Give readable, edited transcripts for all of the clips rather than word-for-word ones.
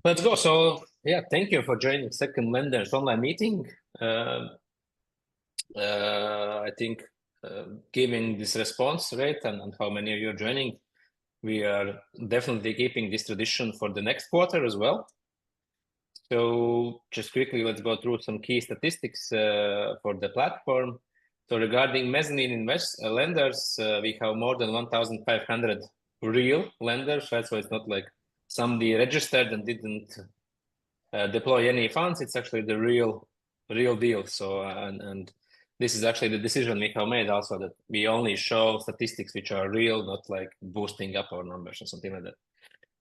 Let's go. So yeah, thank you for joining Second Lender's online meeting. I think giving this response rate and how many of you are joining, we are definitely keeping this tradition for the next quarter as well. So just quickly, let's go through some key statistics for the platform. So regarding mezzanine lenders, we have more than 1,500 real lenders, right? So it's not like somebody registered and didn't deploy any funds. It's actually the real deal. So and this is actually the decision we have made also, that we only show statistics which are real, not like boosting up our numbers or something like that.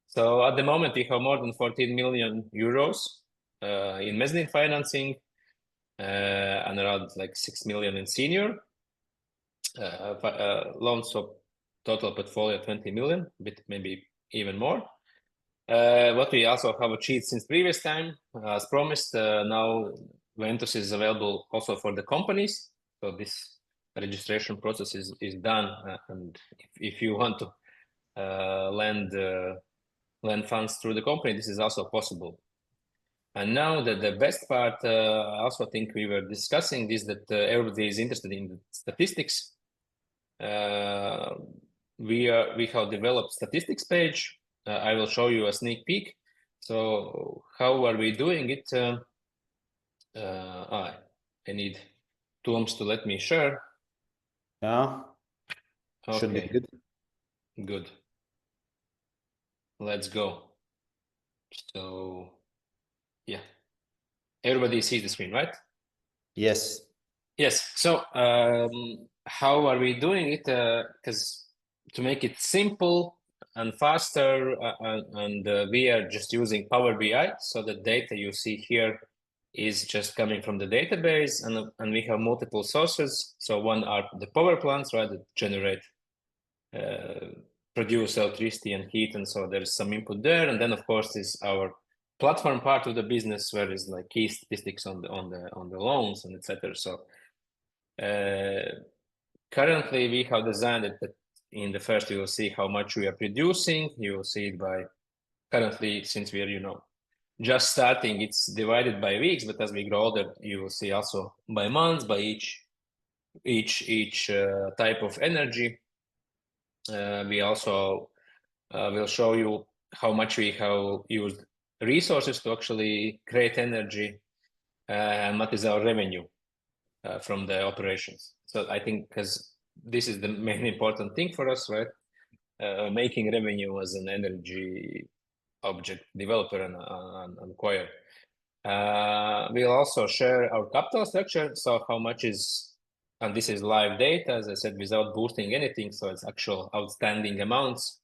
So at the moment, we have more than 14 million euros in mezzanine financing and around like 6 million in senior loans. So total portfolio 20 million, bit maybe even more. What we also have achieved since previous time, as promised, now Ventus is available also for the companies. So this registration process is done, and if you want to lend funds through the company, this is also possible. And now the best part, I also think we were discussing this, that everybody is interested in the statistics. We have developed statistics page. I will show you a sneak peek. So how are we doing it? I need Toms to let me share. Yeah. Okay. Should be good. Good. Let's go. So yeah, everybody sees the screen, right? Yes. Yes. So how are we doing it? Because to make it simple and faster, and we are just using Power BI. So the data you see here is just coming from the database, and we have multiple sources. So one are the power plants, right, that generate, produce electricity and heat, and so there is some input there. And then of course is our platform part of the business, where is like key statistics on the loans and etc. So currently we have designed it that in the first you will see how much we are producing. You will see it by currently, since we are just starting, it's divided by weeks, but as we grow older you will see also by months, by each type of energy. We also will show you how much we have used resources to actually create energy, and what is our revenue from the operations. So I think, because this is the main important thing for us, right? Making revenue as an energy object developer and acquire. We'll also share our capital structure. So how much is, and this is live data, as I said, without boosting anything. So it's actual outstanding amounts,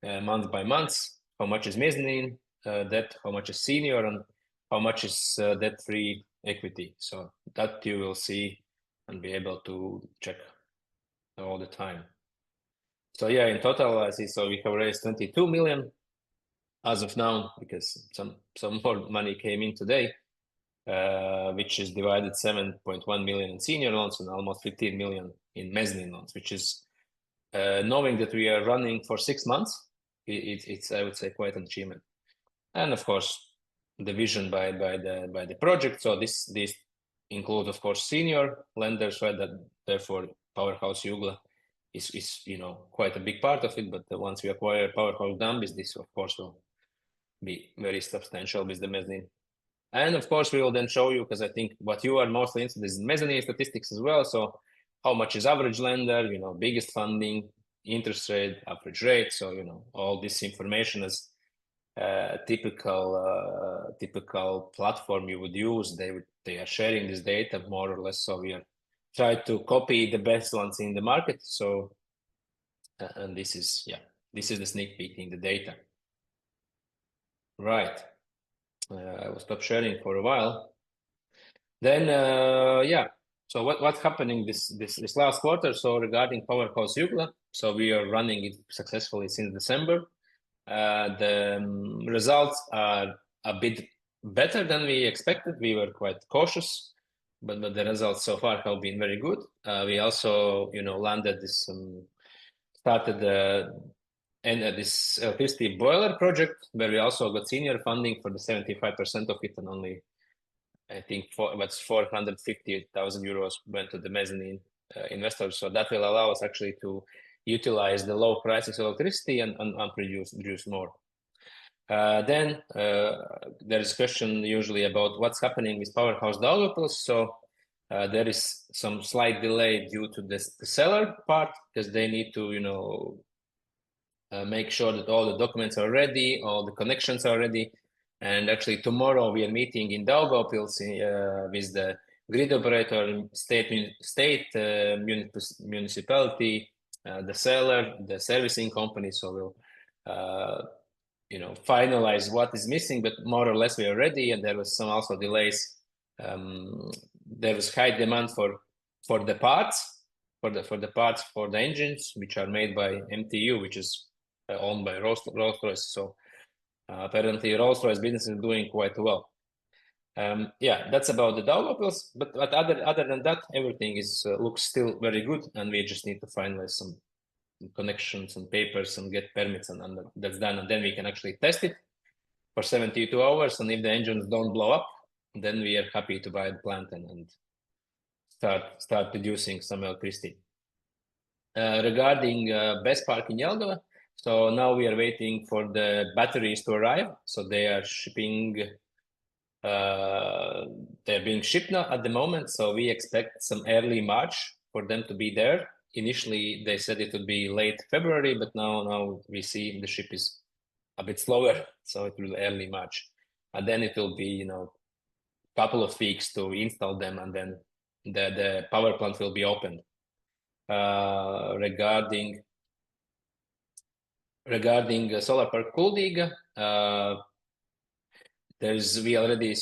month by month. How much is mezzanine debt, how much is senior, and how much is debt-free equity. So that you will see and be able to check all the time. So yeah, in total, I see, so we have raised 22 million as of now, because some more money came in today, which is divided 7.1 million in senior loans and almost 15 million in mezzanine loans, which is, knowing that we are running for 6 months, it's I would say quite an achievement. And of course, the vision by the project. So this includes, of course, senior lenders, right? That therefore Powerhouse Jugla is quite a big part of it. But once we acquire Powerhouse Dambis, this of course will be very substantial with the mezzanine. And of course, we will then show you, because I think what you are mostly interested in is mezzanine statistics as well. So how much is average lender, biggest funding, interest rate, average rate. So, all this information is typical platform you would use. They are sharing this data more or less. So we are trying to copy the best ones in the market. So, and this is the sneak peek in the data. Right. I will stop sharing for a while. Then, so what's happening this last quarter? So regarding Powerhouse Jugla, so we are running it successfully since December. The results are a bit better than we expected. We were quite cautious, but the results so far have been very good. We also, landed this, started and this electricity boiler project, where we also got senior funding for the 75% of it, and only I think 450,000 euros went to the mezzanine investors. So that will allow us actually to utilize the low prices of electricity and produce more. Then there's a question usually about what's happening with powerhouse developers. So there is some slight delay due to the seller part, because they need to, make sure that all the documents are ready, all the connections are ready. And actually tomorrow we are meeting in Daugavpils with the grid operator, state municipality, the seller, the servicing company. So we'll finalize what is missing, but more or less we are ready. And there was some also delays. There was high demand for the parts, for the engines, which are made by MTU, which is owned by Rolls-Royce. So apparently Rolls-Royce business is doing quite well. Yeah, that's about the Daugavpils. But other than that, everything looks still very good, and we just need to finalize some connections and papers and get permits, and that's done. And then we can actually test it for 72 hours. And if the engines don't blow up, then we are happy to buy the plant and start producing some electricity. Regarding BESS Park in Jelgava, so now we are waiting for the batteries to arrive. So they are shipping. They're being shipped now at the moment. So we expect some early March for them to be there. Initially, they said it would be late February, but now we see the ship is a bit slower, so it will be early March, and then it will be couple of weeks to install them, and then the power plant will be opened. Regarding solar park Kuldiga, we already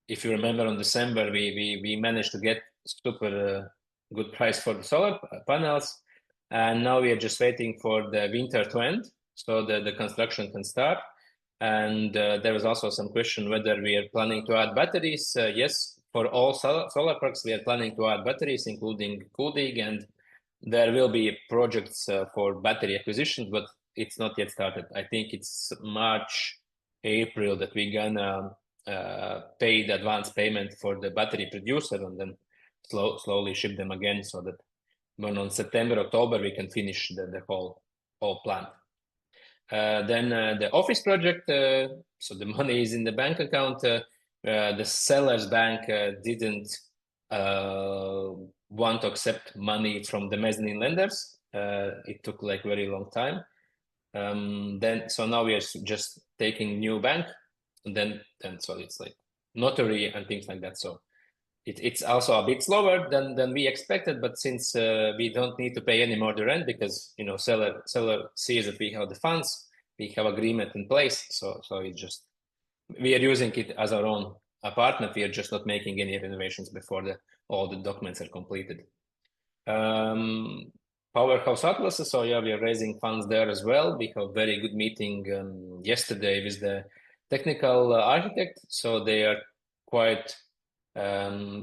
if you remember, on December we managed to get super good price for the solar panels, and now we are just waiting for the winter to end so the construction can start. And there was also some question whether we are planning to add batteries. Yes, for all solar parks we are planning to add batteries, including Kuldig, and there will be projects for battery acquisitions, but it's not yet started. I think it's March, April that we're gonna pay the advance payment for the battery producer, and then slowly ship them again, so that when on September, October we can finish the whole plant. Then the office project, so the money is in the bank account. The seller's bank didn't want to accept money from the mezzanine lenders. It took like very long time. So now we are just taking new bank, and then so it's like notary and things like that. So it's also a bit slower than we expected, but since we don't need to pay any more the rent, because seller sees that we have the funds, we have agreement in place, so it's just we are using it as our own apartment. We are just not making any renovations before all the documents are completed. Powerhouse Atlas, so yeah, we are raising funds there as well. We have very good meeting yesterday with the technical architect, so they are quite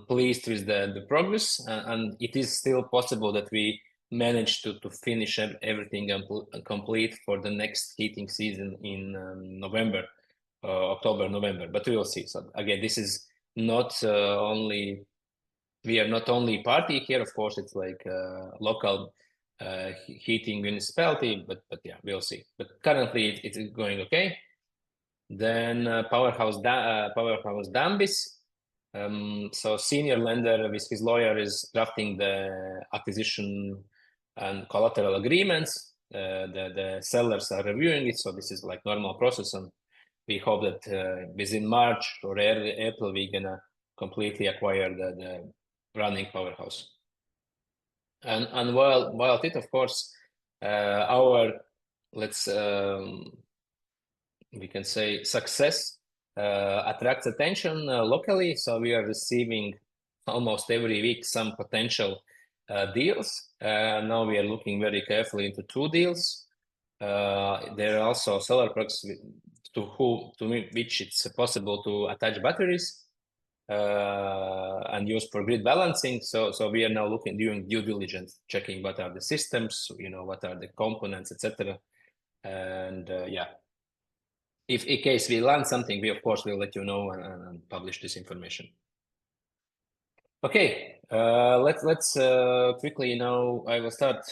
pleased with the progress, and it is still possible that we manage to finish everything and complete for the next heating season in November, October, November, but we will see. So again, this is not we are not only party here, of course, it's like local heating municipality, but yeah, we'll see. But currently it's going okay. Then Powerhouse Dambis. So senior lender with his lawyer is drafting the acquisition and collateral agreements. The sellers are reviewing it, so this is like normal process, and we hope that within March or early April we're gonna completely acquire the running powerhouse. And while it, of course, our we can say success attracts attention locally. So we are receiving almost every week some potential deals. Now we are looking very carefully into 2 deals. There are also solar parks to which it's possible to attach batteries. and used for grid balancing. So we are now doing due diligence, checking what are the systems, what are the components, etc. And yeah, if in case we learn something, we of course will let you know and publish this information. Okay, let's quickly I will start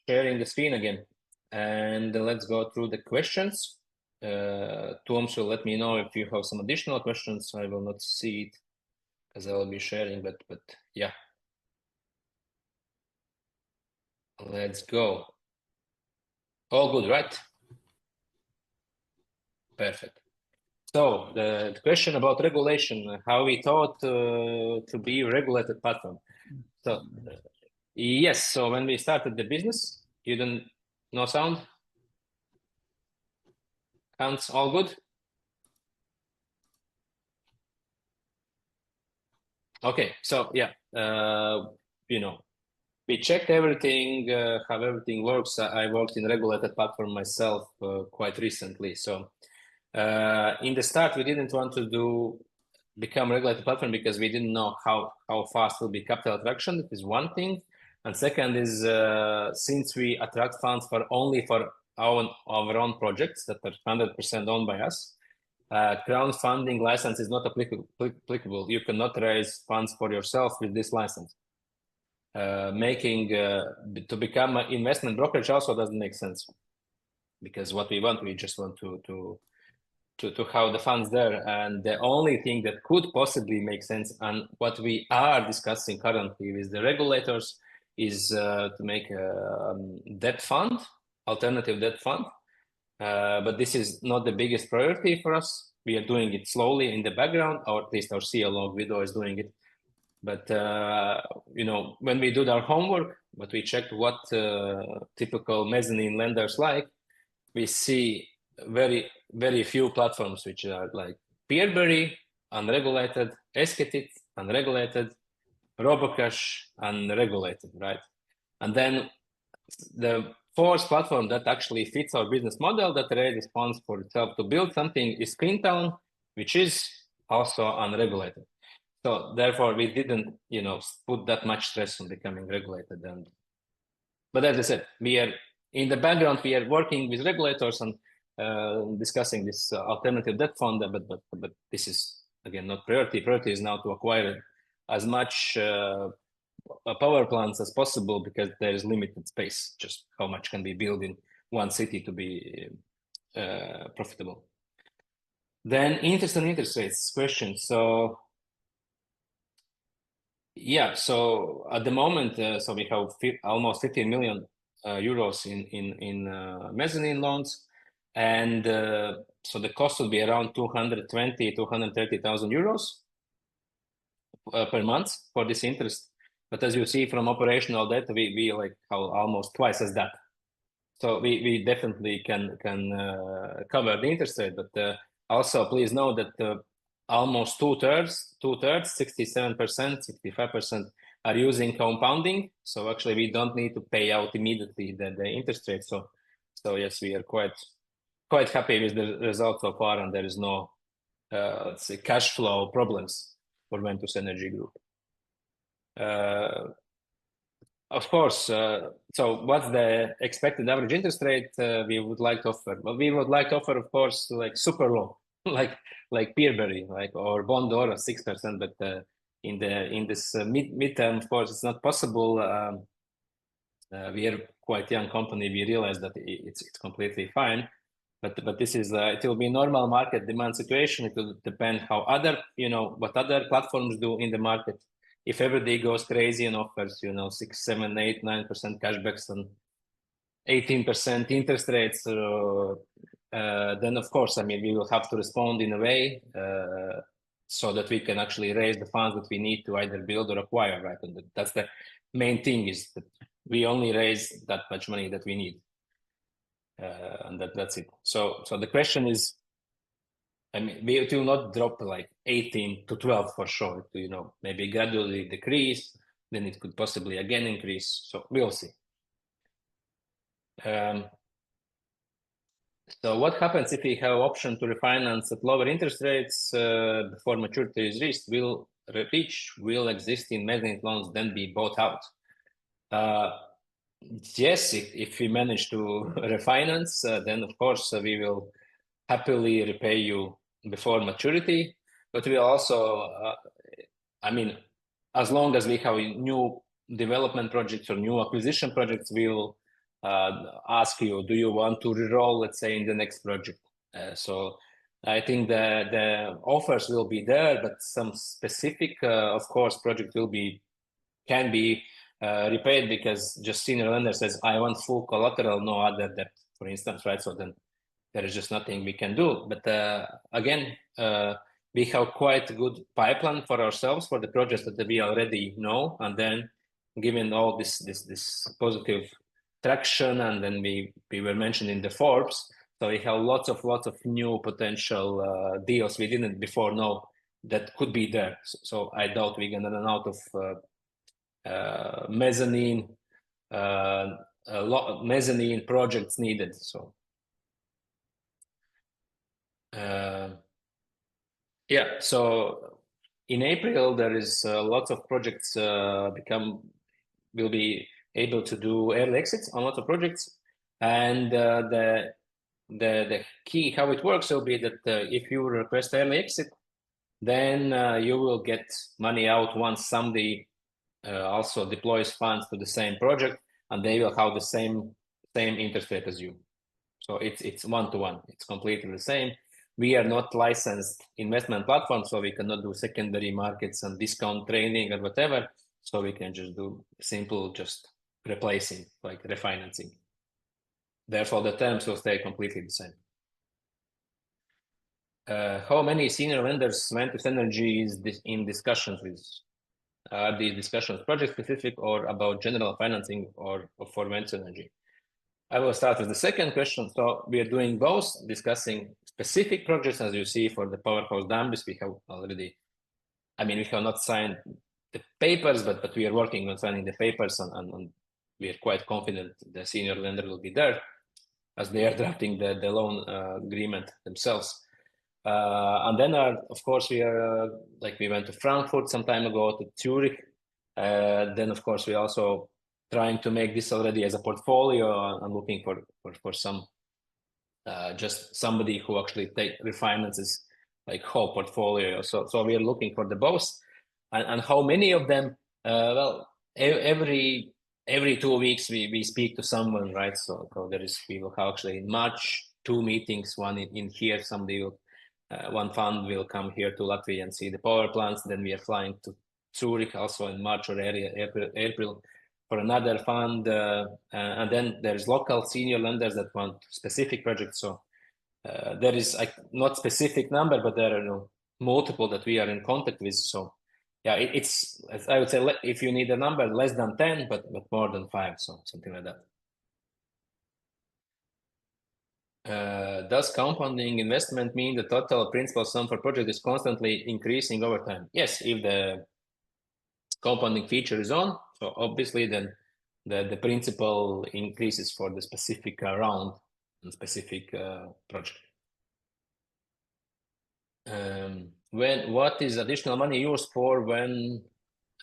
sharing the screen again, and let's go through the questions. Tom will let me know if you have some additional questions. I will not see it as I will be sharing, but yeah, let's go. All good, right? Perfect. So the question about regulation, how we thought to be regulated platform. So yes, so when we started the business, you didn't no sound? Sounds all good? Okay, so yeah, we checked everything, how everything works. I worked in regulated platform myself quite recently. So in the start, we didn't want to become regulated platform because we didn't know how fast will be capital attraction. That is one thing. And second is since we attract funds only for our own projects that are 100% owned by us, crowdfunding license is not applicable. You cannot raise funds for yourself with this license. To become an investment brokerage also doesn't make sense, because what we just want to have the funds there. And the only thing that could possibly make sense, and what we are discussing currently with the regulators, is to make a debt fund, alternative debt fund. But this is not the biggest priority for us. We are doing it slowly in the background, or at least our CLO Guido is doing it. But when we did our homework, but we checked what typical mezzanine lenders like, we see very, very few platforms which are like Peerberry, unregulated, Esketit, unregulated, Robocash, unregulated, right? And then the fourth platform that actually fits our business model, that raises funds for itself to build something, is Screentown, which is also unregulated. So therefore, we didn't, put that much stress on becoming regulated. But as I said, we are in the background. We are working with regulators and discussing this alternative debt fund. But this is again not priority. Priority is now to acquire as much power plants as possible, because there is limited space. Just how much can be built in one city to be profitable. Then interest and interest rates question. So yeah, so at the moment, so we have almost 15 million euros in mezzanine loans, and so the cost will be around 230,000 euros per month for this interest. But as you see from operational data, we like have almost twice as that. So we definitely can cover the interest rate. But also please know that almost two-thirds, 67%, 65% are using compounding. So actually we don't need to pay out immediately the interest rate. So yes, we are quite happy with the result so far, and there is no let's say cash flow problems for Ventus Energy Group. Of course, so what's the expected average interest rate we would like to offer? Well, we would like to offer, of course, like super low, like Peerberry, or Bondor, 6%. But in this midterm, of course, it's not possible. We are quite young company. We realize that it's completely fine. But this is it will be normal market demand situation. It will depend how what other platforms do in the market. If everybody goes crazy and offers 6, 7, 8, 9% cashbacks and 18% interest rates, then of course, we will have to respond in a way so that we can actually raise the funds that we need to either build or acquire, right? And that's the main thing, is that we only raise that much money that we need. And that's it. So the question is, it will not drop like 18 to 12 for sure. Maybe gradually decrease, then it could possibly again increase. So we'll see. So what happens if we have option to refinance at lower interest rates before maturity is reached? Will reach will existing mezzanine loans then be bought out? Yes, if we manage to refinance, then of course we will happily repay you before maturity. But we also, I mean, as long as we have new development projects or new acquisition projects, we will ask you, do you want to re-roll, let's say, in the next project? So I think the offers will be there, but some specific, of course, project can be repaid because just senior lender says, I want full collateral, no other debt, for instance, right? So then there is just nothing we can do. But again, we have quite a good pipeline for ourselves for the projects that we already know. And then given all this positive traction, and then we were mentioned in the Forbes, so we have lots of new potential deals we didn't before know that could be there. So I doubt we're gonna run out of mezzanine mezzanine projects needed. So yeah, so in April there is lots of projects will be able to do early exits on lots of projects, and the key how it works will be that if you request early exit, then you will get money out once somebody also deploys funds to the same project, and they will have the same interest rate as you. So it's one-to-one. It's completely the same. We are not licensed investment platform, so we cannot do secondary markets and discount trading or whatever. So we can just do simple, just replacing, like refinancing. Therefore, the terms will stay completely the same. How many senior lenders Ventus Energy is in discussions with? Are these discussions project specific or about general financing or for Ventus Energy? I will start with the second question. So we are doing both, discussing specific projects, as you see for the powerhouse dams. We have already, I mean, we have not signed the papers, but we are working on signing the papers, and we are quite confident the senior lender will be there as they are drafting the loan agreement themselves. And then, of course, we are like we went to Frankfurt some time ago, to Zurich. Then, of course, we also trying to make this already as a portfolio and looking for some just somebody who actually refinances like whole portfolio. So we are looking for the both, and how many of them? Well, every 2 weeks we speak to someone, right? So we will have actually in March 2 meetings, one in here, somebody will. One fund will come here to Latvia and see the power plants. Then we are flying to Zurich also in March or April for another fund. And then there's local senior lenders that want specific projects. So there is not specific number, but there are multiple that we are in contact with. So yeah, it's I would say if you need a number, less than 10, but more than 5, so something like that. Does compounding investment mean the total principal sum for project is constantly increasing over time? Yes, if the compounding feature is on, so obviously then the principal increases for the specific round and specific project. What is additional money used for when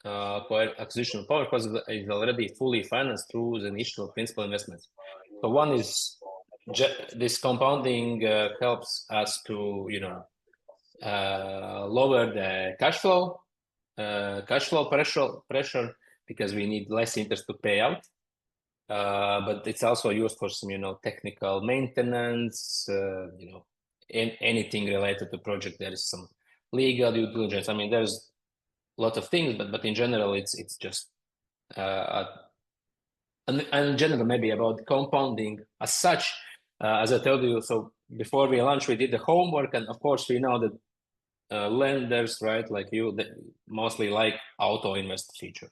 for acquisition of power, because it's already fully financed through the initial principal investments? So one is this compounding helps us to lower the cash flow pressure because we need less interest to pay out, but it's also used for some technical maintenance, anything related to project. There is some legal due diligence. I mean, there's a lot of things, but in general it's just and in general maybe about compounding as such. As I told you, so before we launched, we did the homework, and of course we know that lenders, right, like you, mostly like auto invest feature.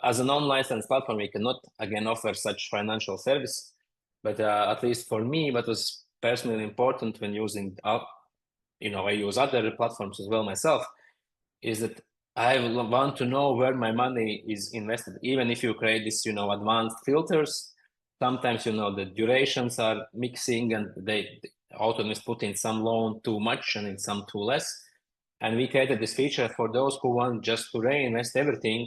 As a non-licensed platform, we cannot again offer such financial service, but at least for me, what was personally important when using I use other platforms as well myself, is that I want to know where my money is invested. Even if you create this advanced filters, sometimes the durations are mixing, and they auto is putting some loan too much and in some too less. And we created this feature for those who want just to reinvest everything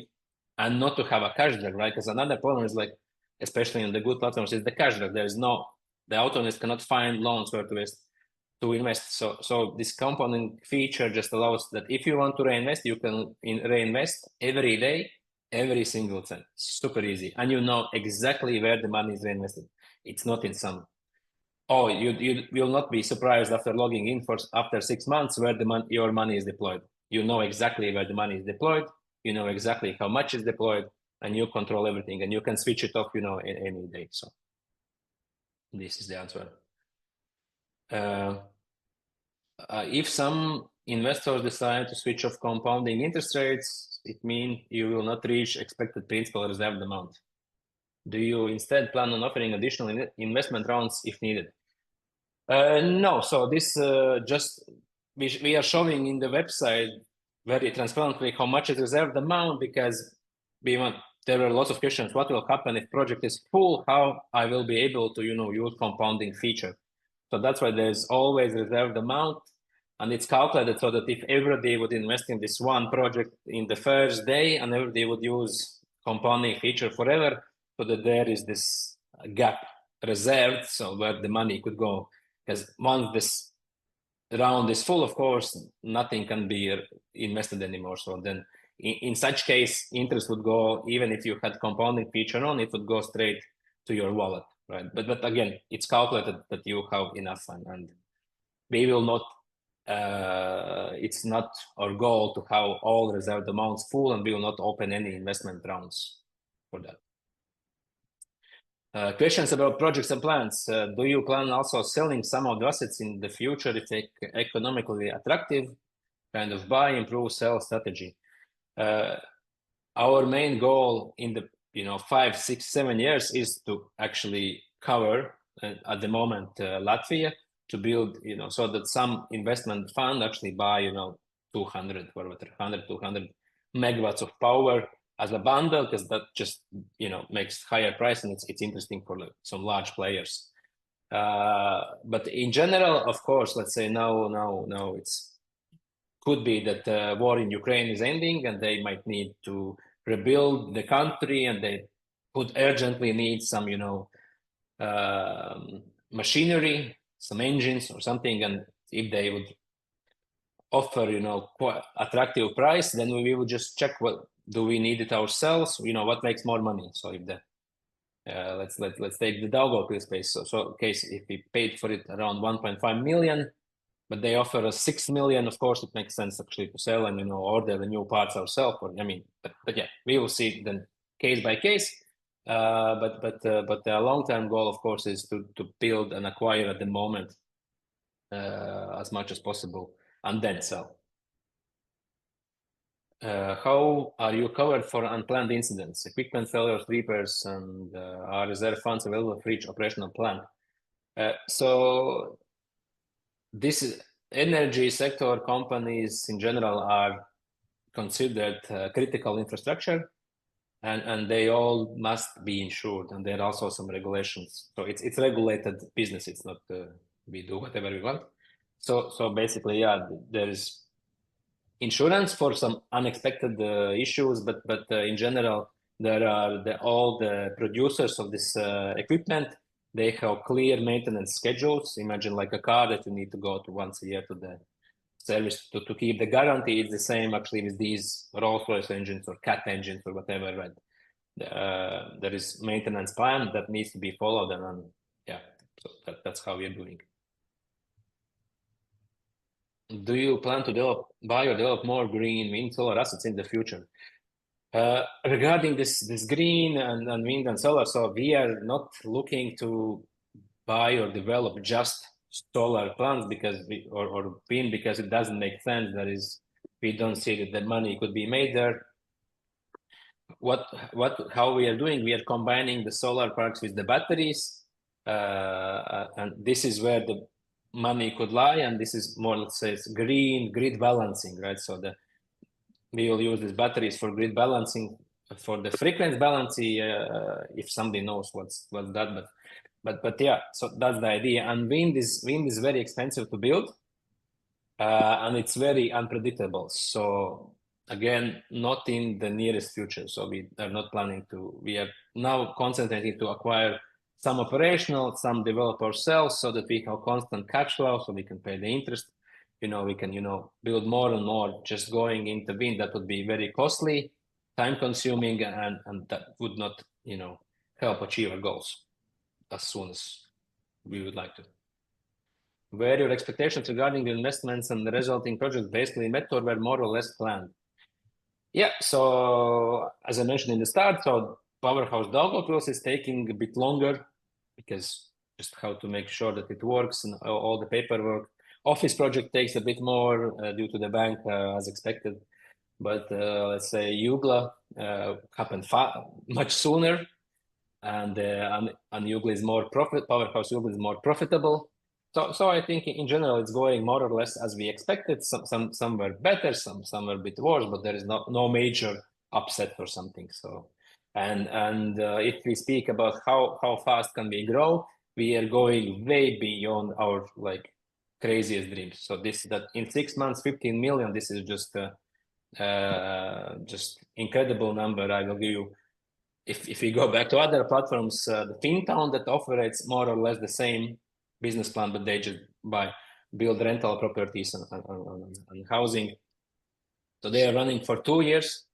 and not to have a cash drag, right? Because another problem is like, especially in the good platforms, is the cash drag. There's no, the autonomous cannot find loans where to invest. So this compounding feature just allows that if you want to reinvest, you can reinvest every day, every single cent. Super easy. And you know exactly where the money is reinvested. It's not in some, oh, you will not be surprised after logging in after 6 months where your money is deployed. You know exactly where the money is deployed. You know exactly how much is deployed, and you control everything, and you can switch it off, any day. So this is the answer. If some investors decide to switch off compounding interest rates, it means you will not reach expected principal reserved amount. Do you instead plan on offering additional investment rounds if needed? No. So this we are showing in the website very transparently how much is reserved amount, because there are lots of questions. What will happen if project is full? How I will be able to use compounding feature? So that's why there's always reserved amount, and it's calculated so that if everybody would invest in this one project in the first day, and everybody would use compounding feature forever, so that there is this gap reserved, so where the money could go. Because once this round is full, of course, nothing can be invested anymore. So then in such case, interest would go, even if you had compounding feature on, it would go straight to your wallet, right? But again, it's calculated that you have enough, and we will not, it's not our goal to have all reserved amounts full, and we will not open any investment rounds for that. Questions about projects and plans. Do you plan also selling some of the assets in the future if they economically attractive? Kind of buy, improve, sell strategy. Our main goal in the 5, 6, 7 years is to actually cover at the moment Latvia, to build so that some investment fund actually buy 200 megawatts of power as a bundle, because that just makes higher price, and it's interesting for some large players. But in general, of course, let's say now it's could be that the war in Ukraine is ending, and they might need to rebuild the country, and they would urgently need some machinery, some engines or something, and if they would offer quite attractive price, then we would just check what do we need it ourselves, what makes more money. So if the let's take the Daugavpils space. So case if we paid for it around 1.5 million, but they offer us 6 million, of course it makes sense actually to sell and order the new parts ourselves. Or but yeah, we will see then case by case. But the long-term goal, of course, is to build and acquire at the moment as much as possible, and then sell. How are you covered for unplanned incidents, equipment failures, repairs, and are reserve funds available for each operational plan? So this is energy sector companies in general are considered critical infrastructure, and they all must be insured, and there are also some regulations. So it's regulated business. It's not we do whatever we want. So basically, yeah, there is insurance for some unexpected issues, but in general, there are all the producers of this equipment. They have clear maintenance schedules. Imagine like a car that you need to go to once a year to the service to keep the guarantee. It's the same actually with these Rolls-Royce engines or Cat engines or whatever, right? There is maintenance plan that needs to be followed, and yeah, so that's how we're doing. Do you plan to buy or develop more green wind solar assets in the future? Regarding this green and wind and solar, so we are not looking to buy or develop just solar plants because or wind, because it doesn't make sense. We don't see that the money could be made there. How we are doing, we are combining the solar parks with the batteries, and this is where the money could lie, and this is more, let's say, it's green grid balancing, right? So we will use these batteries for grid balancing, for the frequency balancing, if somebody knows what's that, but yeah, so that's the idea. And wind is very expensive to build, and it's very unpredictable. So again, not in the nearest future. So we are not planning to. We are now concentrating to acquire some operational, some develop ourselves, so that we have constant cash flow, so we can pay the interest. We can build more and more. Just going into wind, that would be very costly, time consuming, and that would not help achieve our goals as soon as we would like to. Were your expectations regarding the investments and the resulting projects basically met or were more or less planned? Yeah, so as I mentioned in the start, so Powerhouse Daugavpils is taking a bit longer because just how to make sure that it works and all the paperwork. Office project takes a bit more due to the bank as expected. But let's say Jugla happened much sooner, and Jugla is more Powerhouse Jugla is more profitable. So I think in general it's going more or less as we expected. Some were better, some were a bit worse, but there is no major upset or something. So and if we speak about how fast can we grow, we are going way beyond our craziest dreams. So that in 6 months, 15 million. This is just incredible number. I will give you. If we go back to other platforms, the FinTown that operates more or less the same business plan, but they just build rental properties and housing. So they are running for 2 years,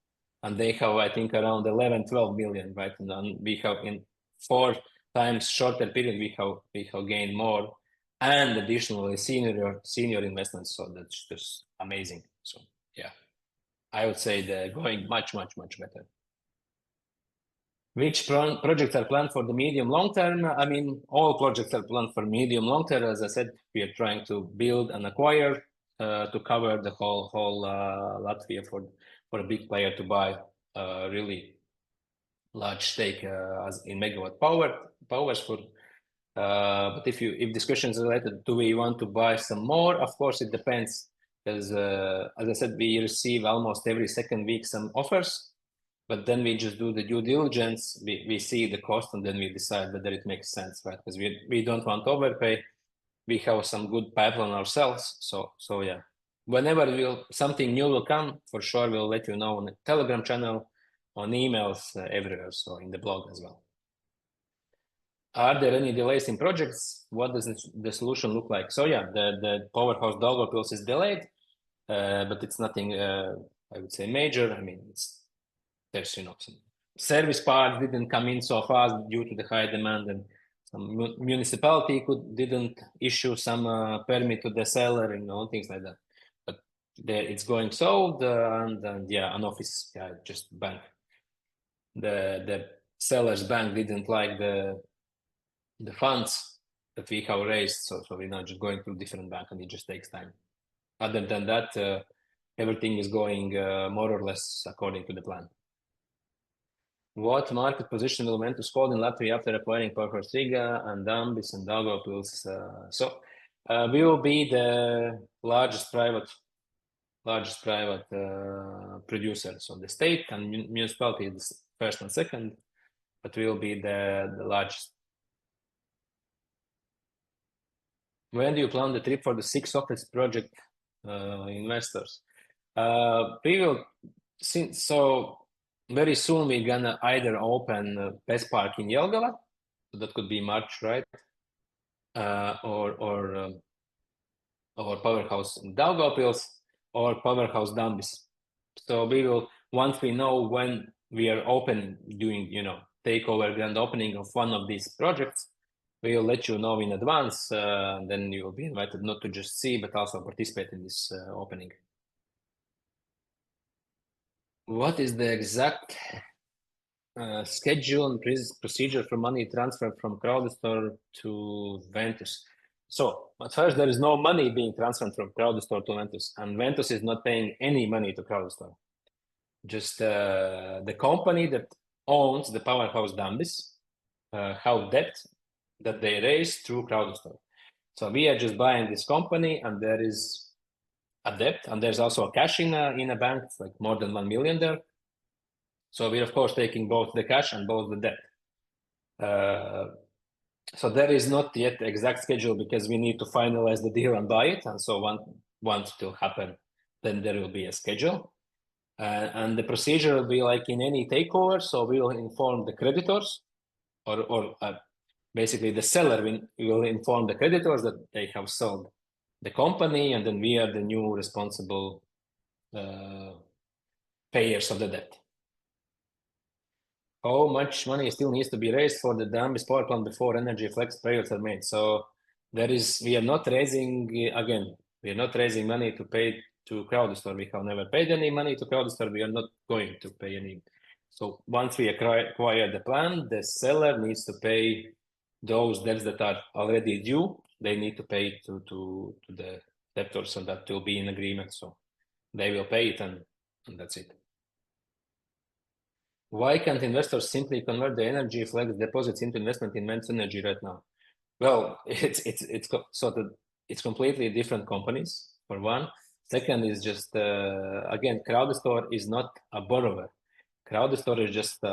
and they have, I think, around 11, 12 million, right? And then we have in 4 times shorter period, we have gained more, and additionally senior investments. So that's just amazing. So yeah, I would say they're going much, much, much better. Which projects are planned for the medium long term? I mean, all projects are planned for medium long term. As I said, we are trying to build and acquire to cover the whole Latvia for a big player to buy a really large stake as in megawatt powers for. But if discussion is related, do we want to buy some more? Of course, it depends. Because as I said, we receive almost every second week some offers. But then we just do the due diligence, we see the cost, and then we decide whether it makes sense, right? Because we don't want to overpay. We have some good pipeline ourselves. So yeah, whenever something new will come, for sure we'll let you know on the Telegram channel, on emails, everywhere, so in the blog as well. Are there any delays in projects? What does the solution look like? So yeah, the Powerhouse Daugavpils is delayed, but it's nothing, I would say, major. I mean, there's some service parts didn't come in so fast due to the high demand, and some municipality didn't issue some permit to the seller, things like that. But it's going solved, and yeah, an office, just bank. The seller's bank didn't like the funds that we have raised, so we're now just going to different bank, and it just takes time. Other than that, everything is going more or less according to the plan. What market position will Ventus hold in Latvia after acquiring Powerhouse Riga and Dambis and Daugavpils? So we will be the largest private producer. So the state and municipality is first and second, but we will be the largest. When do you plan the trip for the 6 office project investors? We will, so very soon we're gonna either open Pest Park in Jelgava, so that could be March, right? Or Powerhouse in Daugavpils, or Powerhouse Dambis. So we will, once we know when we are open, doing takeover grand opening of one of these projects, we will let you know in advance. Then you will be invited not to just see, but also participate in this opening. What is the exact schedule and procedure for money transfer from CrowdStore to Ventus? So at first, there is no money being transferred from CrowdStore to Ventus, and Ventus is not paying any money to CrowdStore. Just the company that owns the Powerhouse Dambis have debt that they raise through CrowdStore. So we are just buying this company, and there is a debt, and there's also a cash in a bank, it's like more than 1 million there. So we're of course taking both the cash and both the debt. So there is not yet exact schedule because we need to finalize the deal and buy it. And so once it will happen, then there will be a schedule. And the procedure will be like in any takeover. So we will inform the creditors, or basically the seller will inform the creditors that they have sold the company, and then we are the new responsible payers of the debt. How much money still needs to be raised for the Dambis power plant before energy flex payments are made? So we are not raising, again, we are not raising money to pay to CrowdStor. We have never paid any money to CrowdStor. We are not going to pay any. So once we acquire the plant, the seller needs to pay those debts that are already due. They need to pay to the debtors, and that will be in agreement. So they will pay it, and that's it. Why can't investors simply convert the energy flex deposits into investment in Ventus Energy right now? Well, it's completely different companies, for one. Second is just again, CrowdStor is not a borrower. CrowdStor is just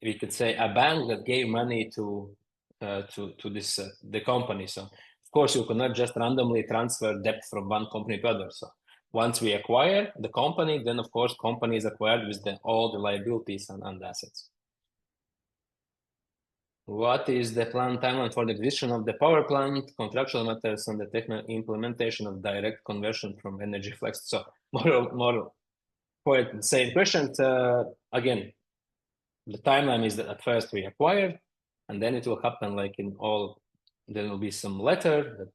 we could say a bank that gave money to this the company. So of course you cannot just randomly transfer debt from one company to other. So once we acquire the company, then of course company is acquired with all the liabilities and assets. What is the planned timeline for the acquisition of the power plant, contractual matters, and the technical implementation of direct conversion from energy flex? So more quite the same questions. Again, the timeline is that at first we acquire, and then it will happen like in all. There will be some letter that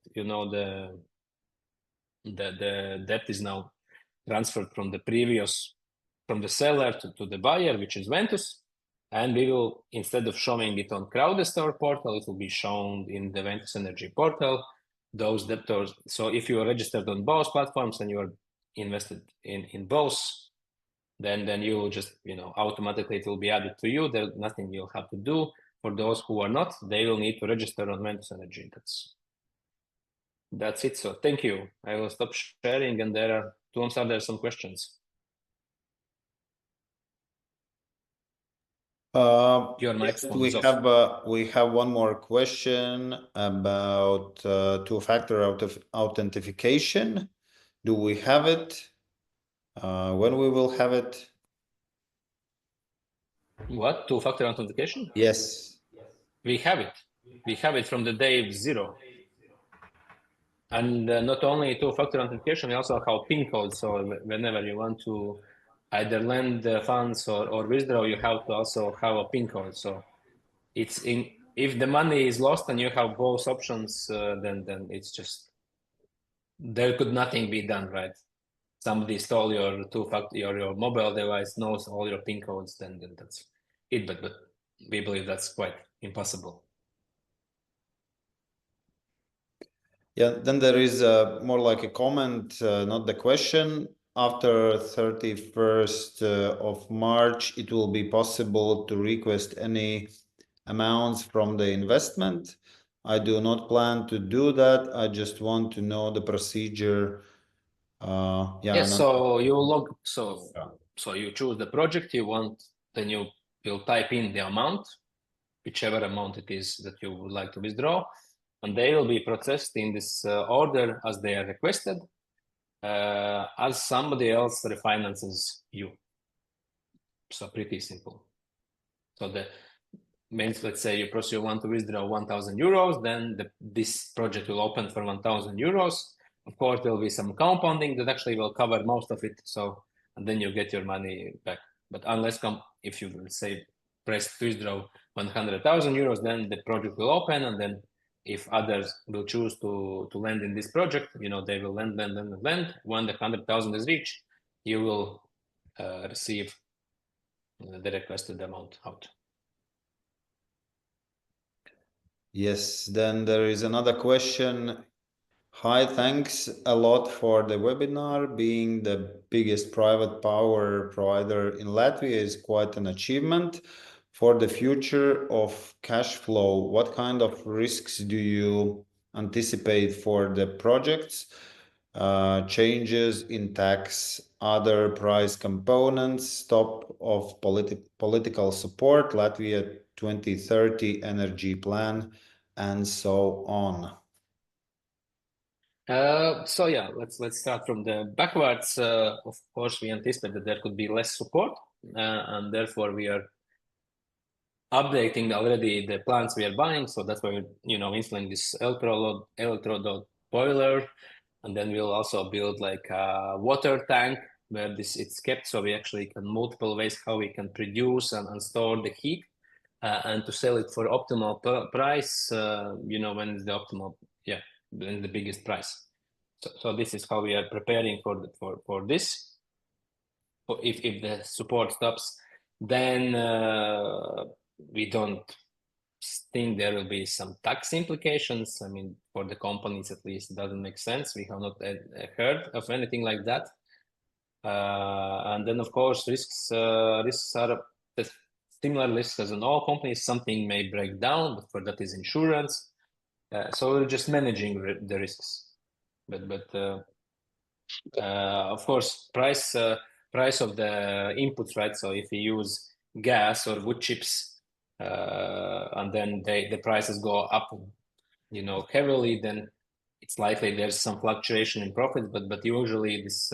the debt is now transferred from the seller to the buyer, which is Ventus. And we will, instead of showing it on CrowdStor portal, it will be shown in the Ventus Energy portal, those debtors. So if you are registered on both platforms and you are invested in both, then you will just, automatically it will be added to you. There's nothing you'll have to do. For those who are not, they will need to register on Ventus Energy. That's it. So thank you. I will stop sharing, and there are some questions. Your microphone is off. We have one more question about two-factor authentication. Do we have it? When we will have it? What? Two-factor authentication? Yes. We have it. We have it from the day 0. And not only two-factor authentication, we also have PIN code. So whenever you want to either lend funds or withdraw, you have to also have a PIN code. So if the money is lost and you have both options, then it's just, there could nothing be done, right? Somebody stole your two-factor, your mobile device knows all your PIN codes, then that's it. But we believe that's quite impossible. Yeah, then there is more like a comment, not the question. After 31st of March, it will be possible to request any amounts from the investment. I do not plan to do that. I just want to know the procedure. So you log. So you choose the project you want. Then you will type in the amount, whichever amount it is that you would like to withdraw, and they will be processed in this order as they are requested, as somebody else refinances you. So pretty simple. So that means, let's say you want to withdraw 1,000 euros, then this project will open for 1,000 euros. Of course, there will be some compounding that actually will cover most of it. So, and then you get your money back. But unless if you will say press withdraw 100,000 euros, then the project will open, and then if others will choose to lend in this project, they will lend. When the 100,000 is reached, you will receive the requested amount out. Yes, then there is another question. Hi, thanks a lot for the webinar. Being the biggest private power provider in Latvia is quite an achievement. For the future of cash flow, what kind of risks do you anticipate for the projects? Changes in tax, other price components, stop of political support, Latvia 2030 energy plan, and so on. So yeah, let's start from the backwards. Of course, we anticipate that there could be less support, and therefore we are updating already the plants we are buying. So that's why we're installing this electrode boiler, and then we'll also build like a water tank where it's kept. So we actually can multiple ways how we can produce and store the heat, and to sell it for optimal price. When is the optimal? Yeah, when the biggest price. So this is how we are preparing for this. If the support stops, then we don't think there will be some tax implications. I mean, for the companies at least, it doesn't make sense. We have not heard of anything like that. And then of course risks are the similar risks as in all companies. Something may break down, but for that is insurance. So we're just managing the risks. But of course, price of the inputs, right? So if you use gas or wood chips, and then the prices go up, heavily, then it's likely there's some fluctuation in profits. But usually this,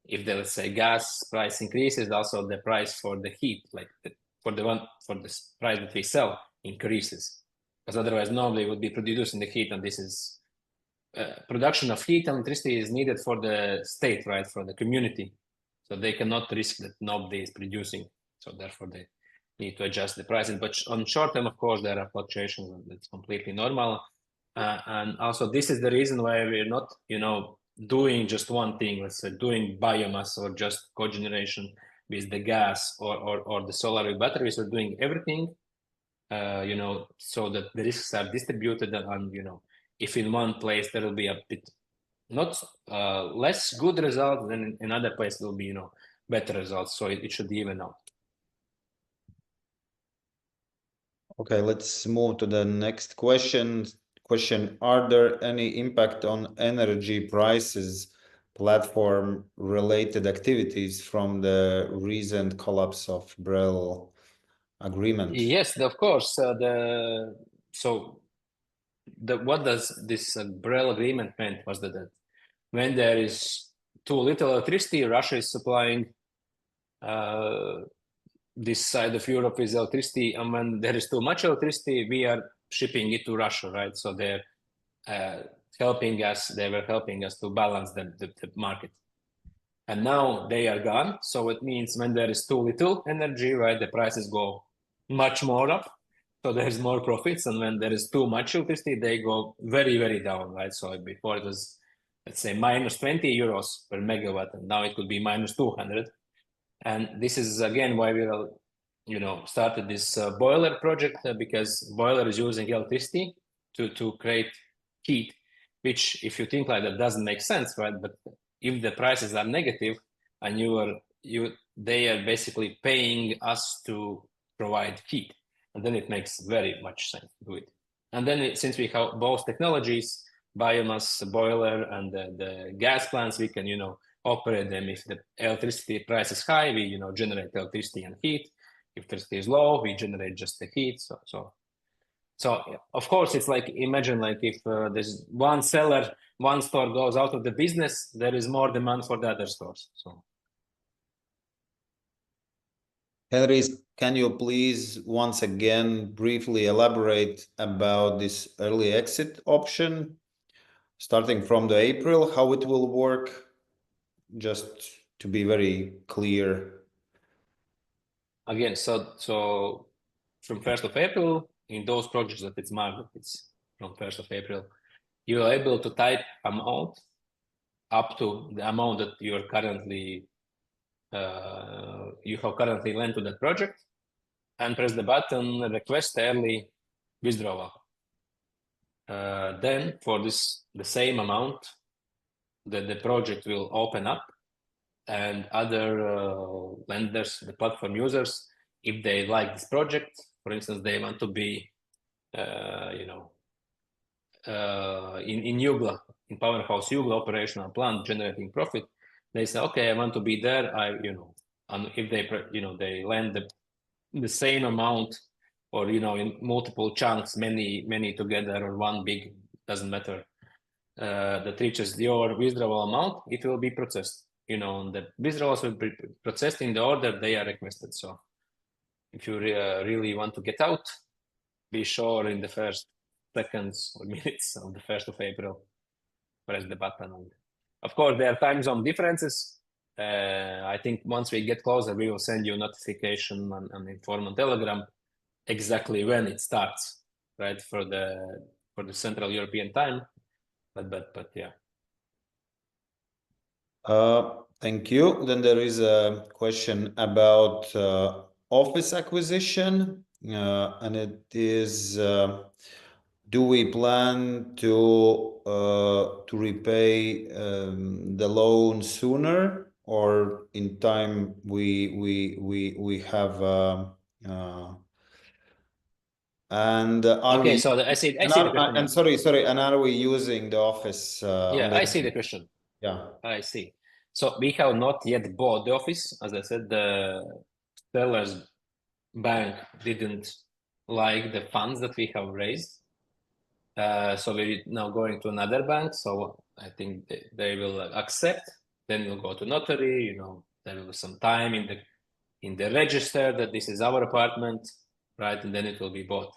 if the, let's say, gas price increases, also the price for the heat, like for the price that we sell, increases, because otherwise nobody would be producing the heat, and this is production of heat and electricity is needed for the state, right, for the community. So they cannot risk that nobody is producing. So therefore they need to adjust the prices. But on short term, of course, there are fluctuations, and it's completely normal. And also this is the reason why we're not, doing just one thing, let's say doing biomass or just cogeneration with the gas or the solar batteries. We're doing everything, so that the risks are distributed, and if in one place there will be a bit not less good results, then in another place will be better results. So it should even out. Okay, let's move to the next question. Are there any impact on energy prices, platform related activities from the recent collapse of BREL agreement? Yes, of course. What does this BREL agreement meant was that when there is too little electricity, Russia is supplying this side of Europe with electricity, and when there is too much electricity, we are shipping it to Russia, right? So they're helping us. They were helping us to balance the market, and now they are gone. So it means when there is too little energy, right, the prices go much more up. So there's more profits, and when there is too much electricity, they go very, very down, right? So before it was, let's say, minus 20 euros per megawatt, and now it could be minus 200. And this is again why we are, started this boiler project, because boiler is using electricity to create heat, which, if you think like that, doesn't make sense, right? But if the prices are negative, and they are basically paying us to provide heat, and then it makes very much sense to do it. And then since we have both technologies, biomass boiler and the gas plants, we can operate them. If the electricity price is high, we generate electricity and heat. If electricity is low, we generate just the heat. So of course, it's like, imagine like if there's one seller, one store goes out of the business, there is more demand for the other stores. So Henry, can you please once again briefly elaborate about this early exit option, starting from the April, how it will work, just to be very clear? Again, so from 1st of April, in those projects that it's marked, it's from 1st of April, you are able to type amount up to the amount that you have currently lent to that project, and press the button request early withdrawal. Then for the same amount, the project will open up, and other lenders, the platform users, if they like this project, for instance, they want to be in Yugla, in Powerhouse Yugla operational plant generating profit, they say, okay, I want to be there. And if they lend the same amount, or in multiple chunks, many together, or one big, doesn't matter. that reaches your withdrawal amount, it will be processed. The withdrawals will be processed in the order they are requested. So if you really want to get out, be sure in the first seconds or minutes of the 1st of April, press the button. And of course, there are time zone differences. I think once we get closer, we will send you a notification and inform on Telegram exactly when it starts, right, for the Central European time. But yeah. Thank you. Then there is a question about office acquisition, and it is: do we plan to repay the loan sooner, or in time we have and are Okay, we? so I see the question. And sorry, and are we using the office? Yeah, I see the question. Yeah. I see. So we have not yet bought the office. As I said, the seller's bank didn't like the funds that we have raised. So we're now going to another bank. So I think they will accept. Then we'll go to notary. There will be some time in the register that this is our apartment, right? And then it will be bought.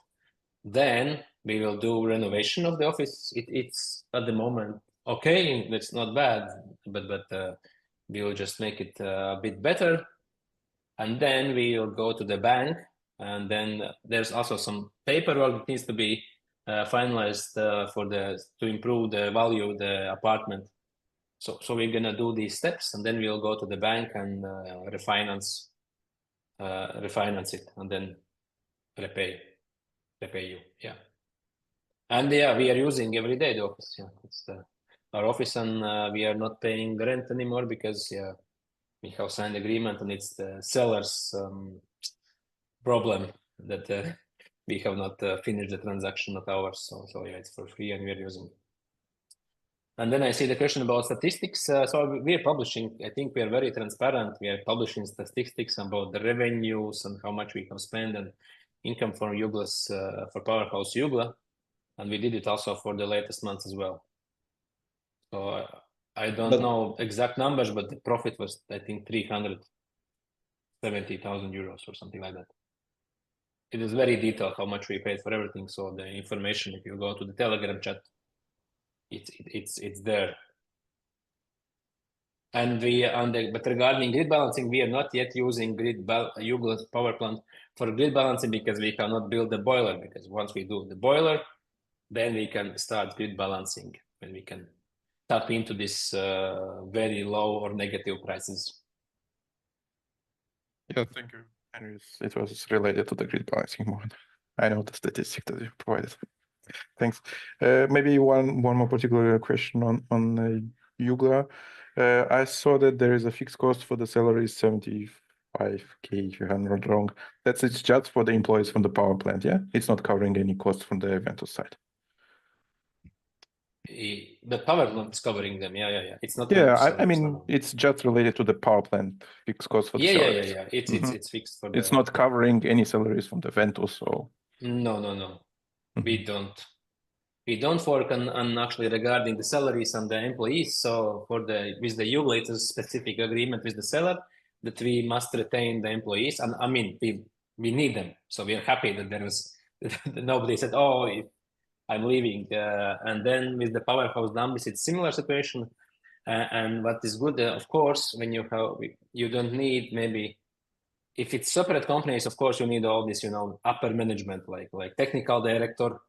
Then we will do renovation of the office. It's at the moment okay. It's not bad, but we will just make it a bit better. And then we will go to the bank. And then there's also some paperwork that needs to be finalized to improve the value of the apartment. So we're gonna do these steps, and then we'll go to the bank and refinance it, and then repay you. Yeah. And yeah, we are using every day the office. Yeah, it's our office, and we are not paying the rent anymore because we have signed agreement, and it's the seller's problem that we have not finished the transaction, not ours. So yeah, it's for free, and we are using it. And then I see the question about statistics. So we are publishing. I think we are very transparent. We are publishing statistics about the revenues and how much we have spent and income for Jugla's for Powerhouse Jugla. And we did it also for the latest months as well. So I don't know exact numbers, but the profit was, I think, 370,000 euros or something like that. It is very detailed how much we paid for everything. So the information, if you go to the Telegram chat, it's there. And but regarding grid balancing, we are not yet using Jugla's power plant for grid balancing because we cannot build the boiler. Because once we do the boiler, then we can start grid balancing, and we can tap into this very low or negative prices. Yeah, thank you, Henry. It was related to the grid balancing more. I know the statistic that you provided. Thanks. Maybe one more particular question on Jugla. I saw that there is a fixed cost for the salary 75K, if I'm not wrong. It's just for the employees from the power plant, yeah? It's not covering any costs from the Ventus side. The power plant is covering them. Yeah. It's not. Yeah, I mean, it's just related to the power plant fixed cost for the salaries. Yeah. It's fixed for. It's not covering any salaries from the Ventus, so. No. We don't work on actually regarding the salaries and the employees. So with the Jugla, it's a specific agreement with the seller that we must retain the employees. And I mean, we need them. So we are happy that there was nobody said, "Oh, I'm leaving." And then with the Powerhouse numbers, it's similar situation. And what is good, of course, when you don't need, maybe if it's separate companies, of course you need all this, upper management, like technical director,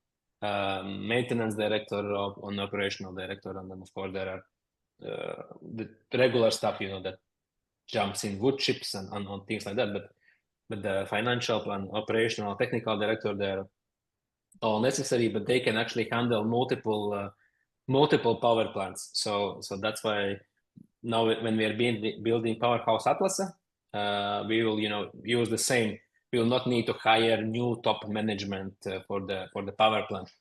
maintenance director, on operational director, and then of course there are the regular stuff, that jumps in wood chips and on things like that. But the financial and operational technical director, they're all necessary, but they can actually handle multiple power plants. So that's why now when we are building Powerhouse Atlas, we will use the same. We will not need to hire new top management for the power plant.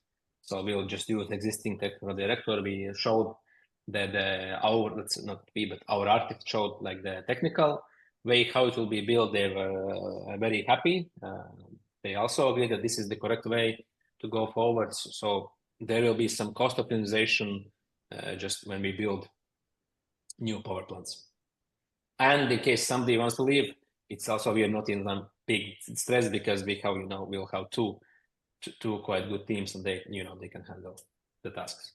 So we'll just use existing technical director. We showed that our architect showed like the technical way how it will be built. They were very happy. They also agree that this is the correct way to go forward. So there will be some cost optimization just when we build new power plants. And in case somebody wants to leave, it's also we are not in some big stress because we have, we'll have two quite good teams, and they can handle the tasks.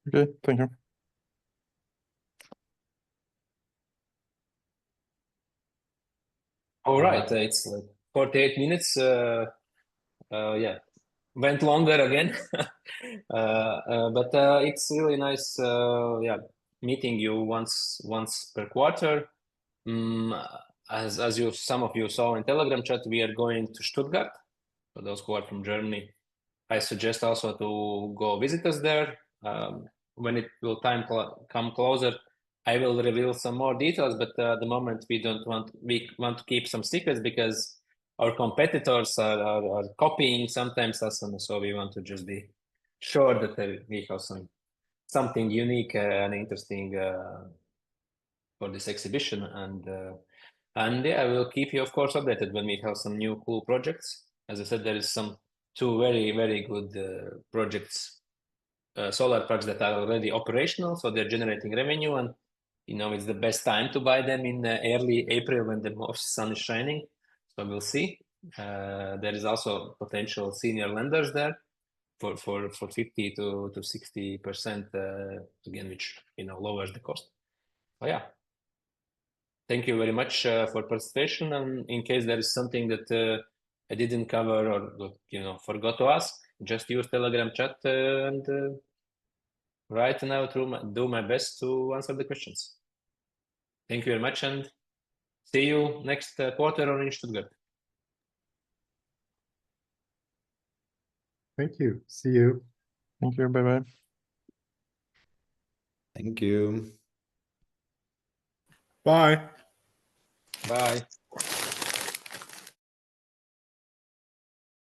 Okay, thank you. All right, it's like 48 minutes. Yeah, went longer again, but it's really nice. Yeah, meeting you once per quarter. As some of you saw in Telegram chat, we are going to Stuttgart. For those who are from Germany, I suggest also to go visit us there. When it will come closer, I will reveal some more details, but at the moment we want to keep some secrets because our competitors are copying sometimes us, and so we want to just be sure that we have something unique and interesting for this exhibition, and yeah, I will keep you of course updated when we have some new cool projects. As I said, there is two very, very good projects, solar parks that are already operational, so they're generating revenue, and it's the best time to buy them in early April when the most sun is shining. So we'll see. There is also potential senior lenders there for 50 to 60% again, which lowers the cost. Oh yeah. Thank you very much for participation, and in case there is something that I didn't cover or forgot to ask, just use Telegram chat and right now do my best to answer the questions. Thank you very much, and see you next quarter or in Stuttgart. Thank you. See you. Thank you. Bye-bye. Thank you. Bye. Bye.